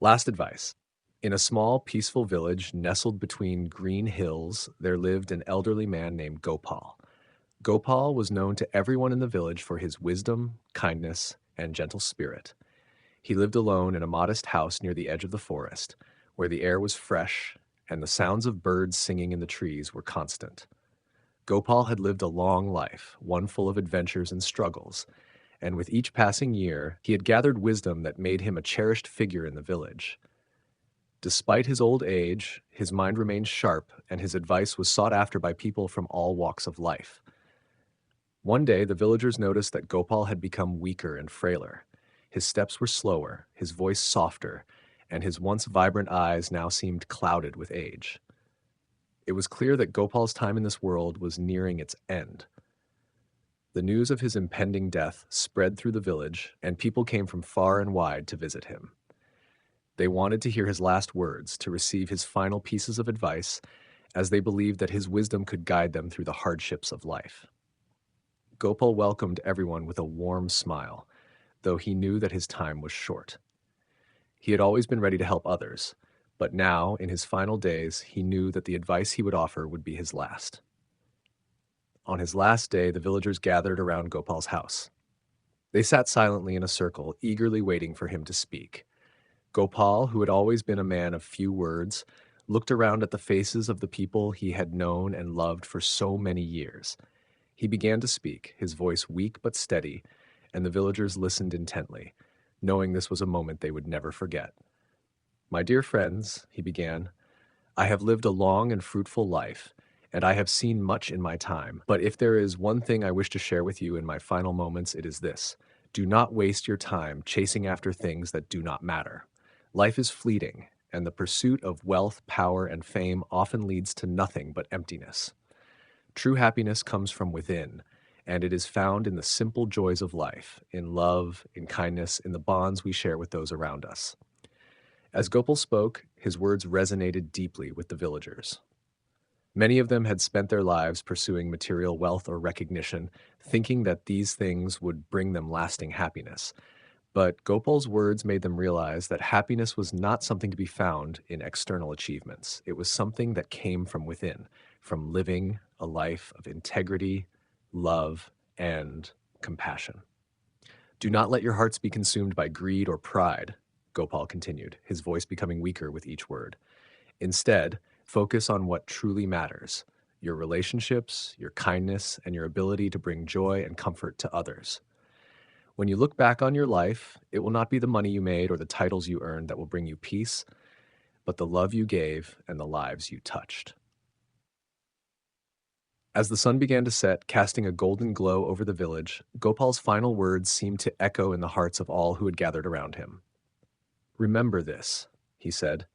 Last advice. In a small, peaceful village nestled between green hills, there lived an elderly man named Gopal. Gopal was known to everyone in the village for his wisdom, kindness, and gentle spirit. He lived alone in a modest house near the edge of the forest, where the air was fresh and the sounds of birds singing in the trees were constant. Gopal had lived a long life, one full of adventures and struggles, and with each passing year, he had gathered wisdom that made him a cherished figure in the village. Despite his old age, his mind remained sharp, and his advice was sought after by people from all walks of life. One day, the villagers noticed that Gopal had become weaker and frailer. His steps were slower, his voice softer, and his once vibrant eyes now seemed clouded with age. It was clear that Gopal's time in this world was nearing its end. The news of his impending death spread through the village, and people came from far and wide to visit him. They wanted to hear his last words, to receive his final pieces of advice, as they believed that his wisdom could guide them through the hardships of life. Gopal welcomed everyone with a warm smile, though he knew that his time was short. He had always been ready to help others, but now, in his final days, he knew that the advice he would offer would be his last. On his last day, the villagers gathered around Gopal's house. They sat silently in a circle, eagerly waiting for him to speak. Gopal, who had always been a man of few words, looked around at the faces of the people he had known and loved for so many years. He began to speak, his voice weak but steady, and the villagers listened intently, knowing this was a moment they would never forget. "My dear friends," he began, "I have lived a long and fruitful life, and I have seen much in my time. But if there is one thing I wish to share with you in my final moments, it is this. Do not waste your time chasing after things that do not matter. Life is fleeting, and the pursuit of wealth, power, and fame often leads to nothing but emptiness. True happiness comes from within, and it is found in the simple joys of life, in love, in kindness, in the bonds we share with those around us." As Gopal spoke, his words resonated deeply with the villagers. Many of them had spent their lives pursuing material wealth or recognition, thinking that these things would bring them lasting happiness. But Gopal's words made them realize that happiness was not something to be found in external achievements. It was something that came from within, from living a life of integrity, love, and compassion. "Do not let your hearts be consumed by greed or pride," Gopal continued, his voice becoming weaker with each word. "Instead, focus on what truly matters: your relationships, your kindness, and your ability to bring joy and comfort to others. When you look back on your life, it will not be the money you made or the titles you earned that will bring you peace, but the love you gave and the lives you touched." As the sun began to set, casting a golden glow over the village, Gopal's final words seemed to echo in the hearts of all who had gathered around him. "Remember this," he said,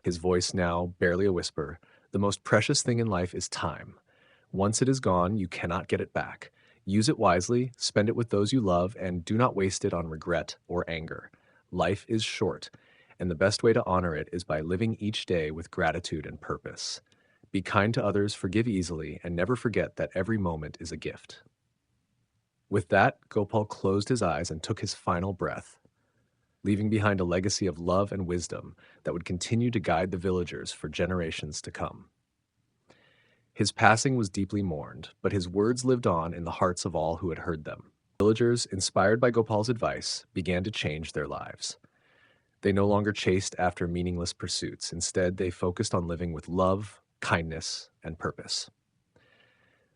his voice now barely a whisper. "The most precious thing in life is time. Once it is gone, you cannot get it back. Use it wisely, spend it with those you love, and do not waste it on regret or anger. Life is short, and the best way to honor it is by living each day with gratitude and purpose. Be kind to others, forgive easily, and never forget that every moment is a gift." With that, Gopal closed his eyes and took his final breath, leaving behind a legacy of love and wisdom that would continue to guide the villagers for generations to come. His passing was deeply mourned, but his words lived on in the hearts of all who had heard them. Villagers, inspired by Gopal's advice, began to change their lives. They no longer chased after meaningless pursuits. Instead, they focused on living with love, kindness, and purpose.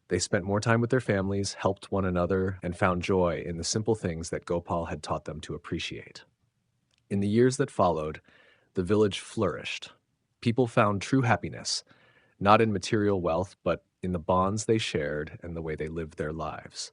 They spent more time with their families, helped one another, and found joy in the simple things that Gopal had taught them to appreciate. In the years that followed, the village flourished. People found true happiness, not in material wealth, but in the bonds they shared and the way they lived their lives.